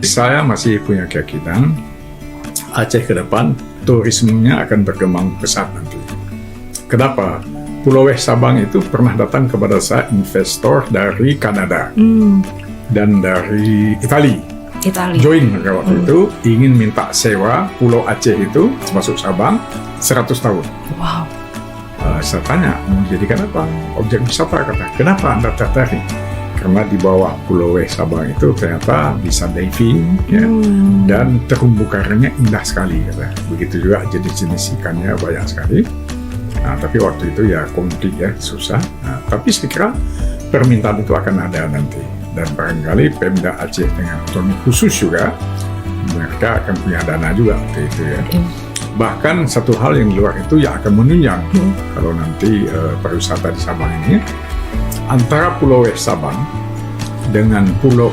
Saya masih punya keyakinan Aceh ke depan turismenya akan berkembang pesat nanti. Kenapa? Pulau Sabang itu pernah datang kepada saya investor dari Kanada dan dari Italia. Join mereka waktu itu ingin minta sewa Pulau Aceh itu termasuk Sabang 100 tahun. Wow. Saya tanya, mau dijadikan apa? Objek wisata, kata. Kenapa Anda tertarik? Karena di bawah Pulau Sabang itu ternyata bisa diving ya, dan terumbu karangnya indah sekali, kata. Begitu juga jenis-jenis ikannya banyak sekali. Nah, tapi waktu itu ya komplit ya, susah. Nah, tapi saya kira permintaan itu akan ada nanti. Dan barangkali Pemda Aceh dengan otonomi khusus juga, mereka akan punya dana juga waktu itu ya. Bahkan satu hal yang di luar itu yang akan menunjang kalau nanti pariwisata di Sabang ini, antara Pulau Sabang dengan Pulau